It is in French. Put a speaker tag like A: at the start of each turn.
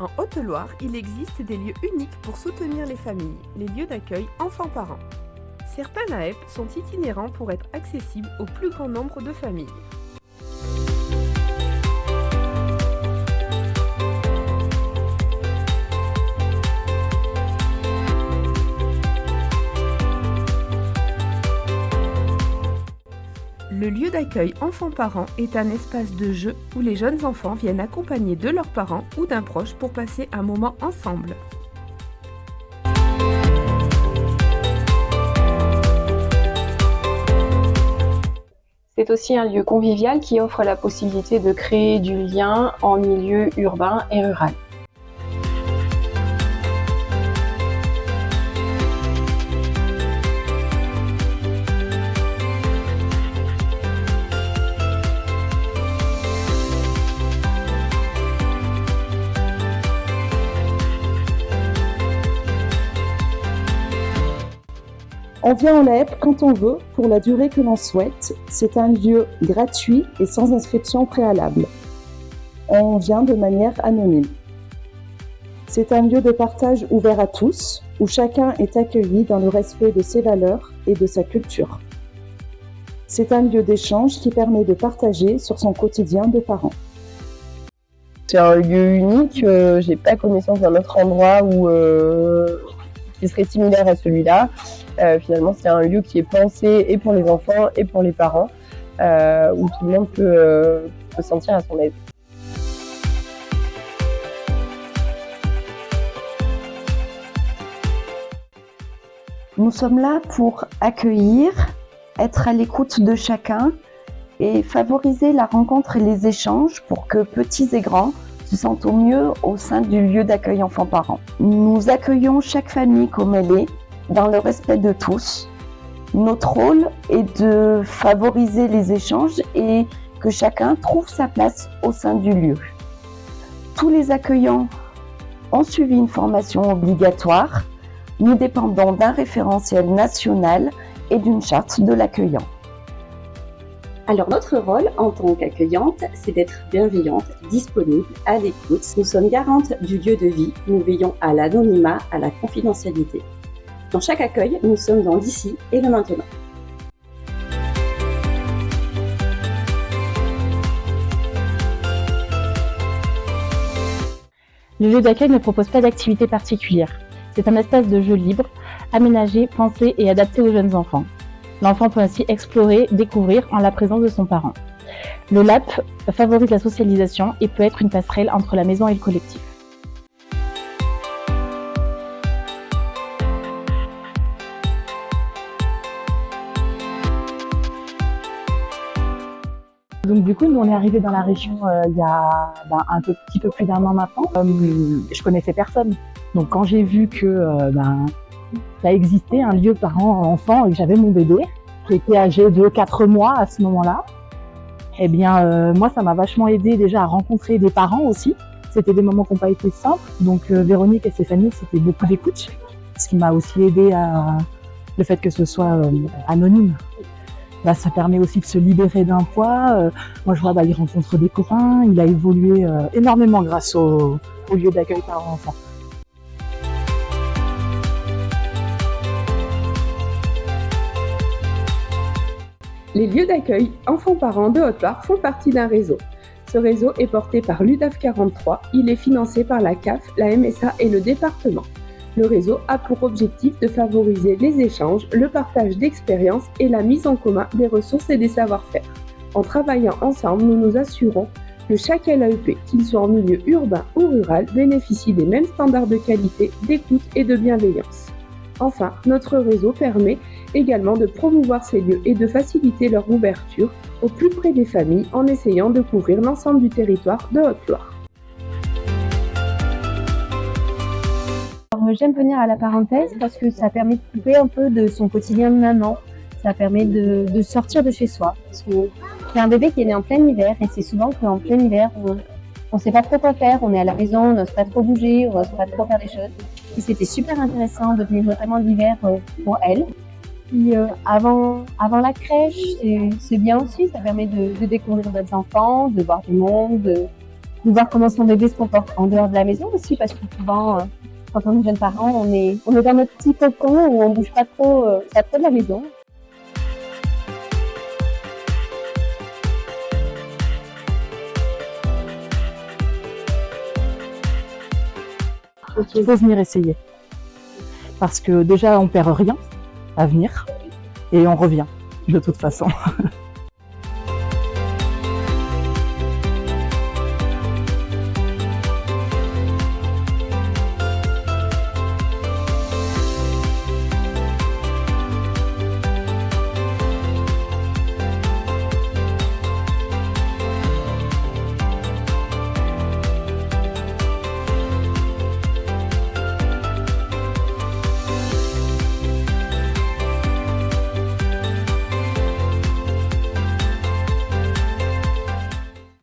A: En Haute-Loire, il existe des lieux uniques pour soutenir les familles, les lieux d'accueil enfants-parents. Certains AEP sont itinérants pour être accessibles au plus grand nombre de familles. Le lieu d'accueil enfants-parents est un espace de jeu où les jeunes enfants viennent accompagnés de leurs parents ou d'un proche pour passer un moment ensemble.
B: C'est aussi un lieu convivial qui offre la possibilité de créer du lien en milieu urbain et rural.
C: On vient en AEP quand on veut, pour la durée que l'on souhaite. C'est un lieu gratuit et sans inscription préalable. On vient de manière anonyme. C'est un lieu de partage ouvert à tous, où chacun est accueilli dans le respect de ses valeurs et de sa culture. C'est un lieu d'échange qui permet de partager sur son quotidien de parents.
D: C'est un lieu unique, j'ai pas connaissance d'un autre endroit qui serait similaire à celui-là. Finalement, c'est un lieu qui est pensé et pour les enfants et pour les parents, où tout le monde peut se sentir à son aise.
E: Nous sommes là pour accueillir, être à l'écoute de chacun et favoriser la rencontre et les échanges pour que petits et grands se sentent au mieux au sein du lieu d'accueil enfants-parents. Nous accueillons chaque famille comme elle est, dans le respect de tous. Notre rôle est de favoriser les échanges et que chacun trouve sa place au sein du lieu. Tous les accueillants ont suivi une formation obligatoire. Nous dépendons d'un référentiel national et d'une charte de l'accueillant.
F: Alors notre rôle en tant qu'accueillante, c'est d'être bienveillante, disponible, à l'écoute. Nous sommes garantes du lieu de vie, nous veillons à l'anonymat, à la confidentialité. Dans chaque accueil, nous sommes dans l'ici et le maintenant.
G: Le lieu d'accueil ne propose pas d'activité particulière. C'est un espace de jeu libre, aménagé, pensé et adapté aux jeunes enfants. L'enfant peut ainsi explorer, découvrir en la présence de son parent. Le LAP favorise la socialisation et peut être une passerelle entre la maison et le collectif. Donc du coup, nous on est arrivés dans la région il y a un petit peu plus d'1 an maintenant. Je connaissais personne. Donc quand j'ai vu que ça existait un lieu parents-enfants et que j'avais mon bébé qui était âgé de 4 mois à ce moment-là, eh bien moi ça m'a vachement aidé déjà à rencontrer des parents aussi. C'était des moments qui n'ont pas été simples. Donc Véronique et Stéphanie, c'était beaucoup d'écoute, ce qui m'a aussi aidé à le fait que ce soit anonyme. Ça permet aussi de se libérer d'un poids. Moi, je vois, il rencontre des copains. Il a évolué énormément grâce au lieu d'accueil parents-enfants.
A: Les lieux d'accueil enfants-parents de Haute-Loire font partie d'un réseau. Ce réseau est porté par l'UDAF 43. Il est financé par la CAF, la MSA et le département. Le réseau a pour objectif de favoriser les échanges, le partage d'expériences et la mise en commun des ressources et des savoir-faire. En travaillant ensemble, nous nous assurons que chaque LAEP, qu'il soit en milieu urbain ou rural, bénéficie des mêmes standards de qualité, d'écoute et de bienveillance. Enfin, notre réseau permet également de promouvoir ces lieux et de faciliter leur ouverture au plus près des familles en essayant de couvrir l'ensemble du territoire de Haute-Loire.
H: J'aime venir à la parenthèse parce que ça permet de couper un peu de son quotidien de maman. Ça permet de sortir de chez soi. Parce que c'est un bébé qui est né en plein hiver et c'est souvent qu'en plein hiver, on ne sait pas trop quoi faire. On est à la maison, on n'ose pas trop bouger, on n'ose pas trop faire des choses. Et c'était super intéressant de venir vraiment l'hiver pour elle. Puis avant la crèche, c'est bien aussi. Ça permet de découvrir d'autres enfants, de voir du monde, de voir comment son bébé se comporte en dehors de la maison aussi, parce que souvent, quand on est jeune parent, on est dans notre petit cocon où on bouge pas trop de la maison.
G: Il faut venir essayer. Parce que déjà, on perd rien à venir et on revient de toute façon.